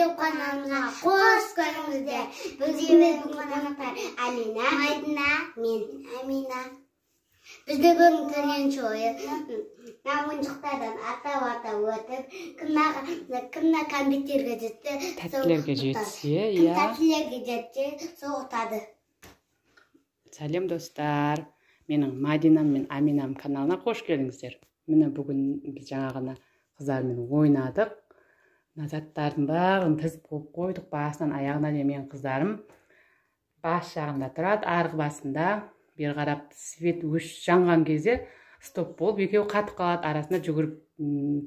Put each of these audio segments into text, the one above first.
YouTube kanalımıza hoş geldiniz. Bizimiz bu kanalda Amina, Maydina, Amina. Bizde bugün tanıyan çoğu. Namunçuklardan ata ötüp, kımna kandiklerge jetti. Tatlerge жетсе, ya. Tatlerge jetti, soğutadı. Сәлем достар. Менің Мадинам мен Аминам каналына қош келдіңіздер. Міне бүгін біз жаңағына қыздармен ойнадық. Заттардың бәрін тізіп қойдық, басынан аяғына дейін менің қыздарым. Бас жағында тұрады, арғы басында. Бері қарап свет жанған кезде стоп болып, екеуі қатып қалады, арасында жүгіріп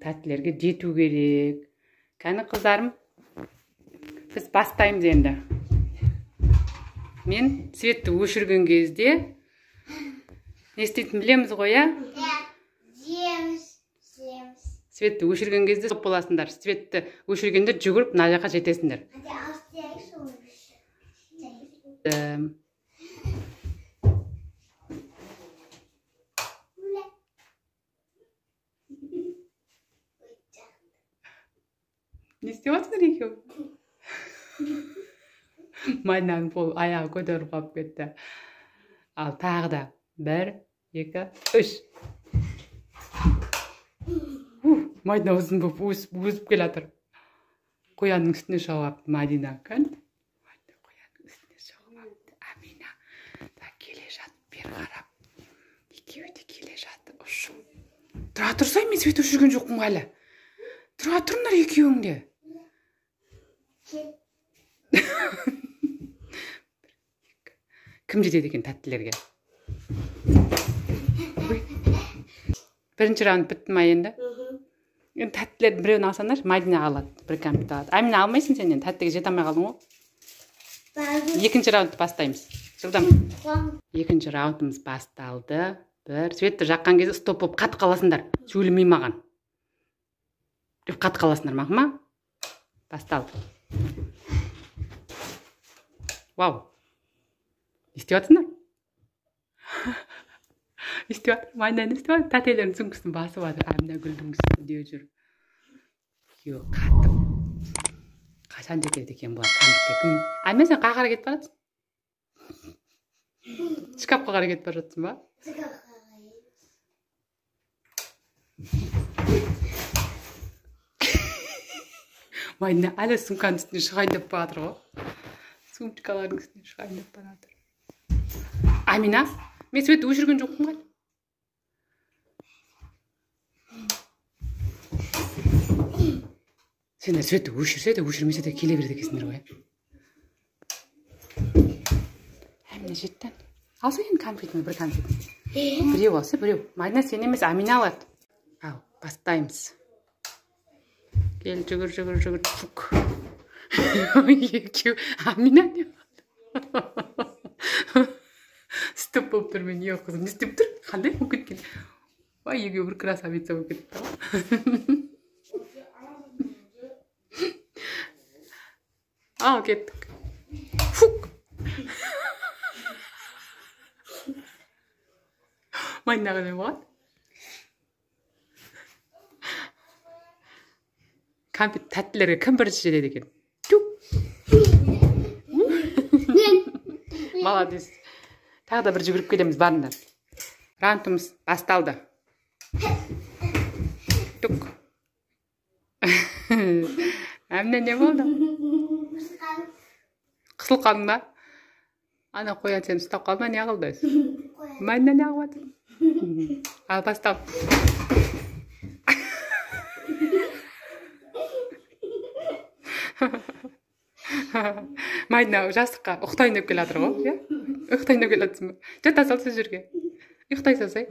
тәттілерге жету керек. Кәні қыздарым, біз бастаймыз енді. Мен светті өшірген кезде не істейтін білеміз ғой, я? Светті өшірген кезде стоп боласыңдар. Светті өшіргенде жүгіріп мына жаққа жетесіңдер. Не істеватсыңдар екеуі? Майнаның аяғы көтеріп қалып кетті. Ал тағы да 1, 2, 3. Майна ұзын болып өсіп келатыр. Қоянның үстіне шауып Мадина кән. Қоянның үстіне шауып Амина. Келе жатып, бері қарап. Екеуі де келе жатып. Тұра тұрсай, мен свет өшірген жоқпын әлі. Тұра тұрыңдар екеуің де. Кім жетеді екен тәттілерге? Бірінші раунд бітті ма енді? Тәттілерді біреуін алсаңдар, Мадина алады, бір кәмпит алады. Амина алмайсың сенен, тәттіге жете алмай қалдың ғой? Екінші раундты бастаймыз. Жылдам. Екінші раундымыз басталды. Светті жаққан кезде стоп болып қатып қаласыңдар. Сөйлемей маған. Деп қатып қаласыңдар мақыма? Басталды. Вау. İstiyorsunlar. İstiyor. Aynen istiyor. Tatelerin süngüsünün bası vardır. Amina güldüm üstüne diyor jür. Yok kattım. Kaçan жетеді екен бұлар кәмпитке. Амина сен қай қара кетіп баратсың? Шкафқа қарай кетіп бара жатсың ба? Майна әлі сумканың үстіне шығайын деп баратыр ғой. Сумчкалардың үстіне шығайын деп баратыр. Амина, мен светті өшірген жоқпын ғой. Сендер светті өшірсе де, өшірмесе де келе береді екенсіңдер ғой. Амина жеттен. Алса енді кәмпитін, бір кәмпитін. Біреу алса, біреу. Майна сен емес, Амина алады. Ал, бастаймыз. Кел, жүгір. Фук. Екеу. Амина не болды? Стоп болып тұр мен, еу қызым, не істеп тұр? Қандай болып кеткен? Ой, екеу бір красавица болып кетті. Ал, кеттік. Фук. Майнаға не болады? Кәмпит тәттілерге кім бірінші жетеді екен? Молодец. Тағы да бір жүгіріп келеміз, барыңдар. Раундымыз басталды. Тук. Әміне не болды? Қысыл қалдың ба? Ана қоян сен ұстап қалма, не қылды? Майна не қылды? Ал бастал. Майна жастыққа ұқтайын деп келатыр ғой, иә? Ұқтайын деп келатырсың ба? Жата салса жерге. Ұқтай салсай.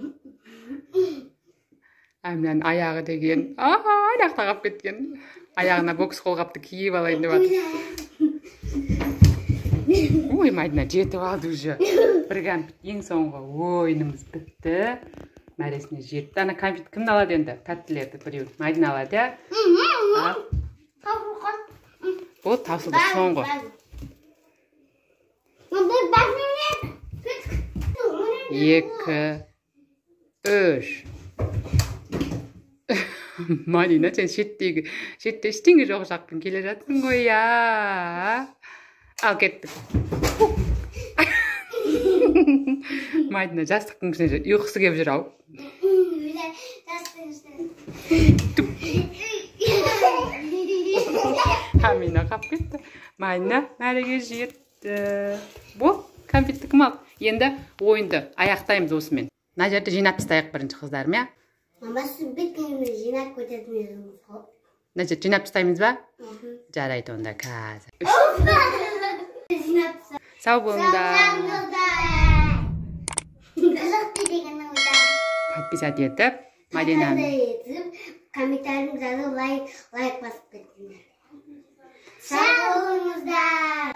Әмінен аяғы деген. Аяқта қап кеткен. Аяғына бокс қолғапты киіп алайын деп атыр. Ой, Майна жетіп алды уже. Бір кәмпит ең соңғы ойынымыз бітті. Мәресіне жетті. Ана кәмпит кімді алады енді? Тәттілерді біреу. Майна алады, иә? Бұл таусылды соңғы. 2, 3. Madina sen şette iştеңе жоқ жақпен келе жатсың ғой ya. Al kеттік. Madina жастықтың үстіне ұйқысы келіп жүр ау. Амина қалып кетті. Madina мәреге жетті. Бұл кәмпитті кім алды? Енді ойынды аяқтаймыз осымен. Мына жерді жинап тастайық бірінші қыздарым, я? Мама, сіз бекіңді жинап көтетіңіз ғой. Мына жерді жинап тастаймыз ба? Жарайды онда қазір. Сау болыңдар. Подписать етіп, Мадинаны. Комментарийіңізді лайк басып кетіңдер. Сау болыңыздар.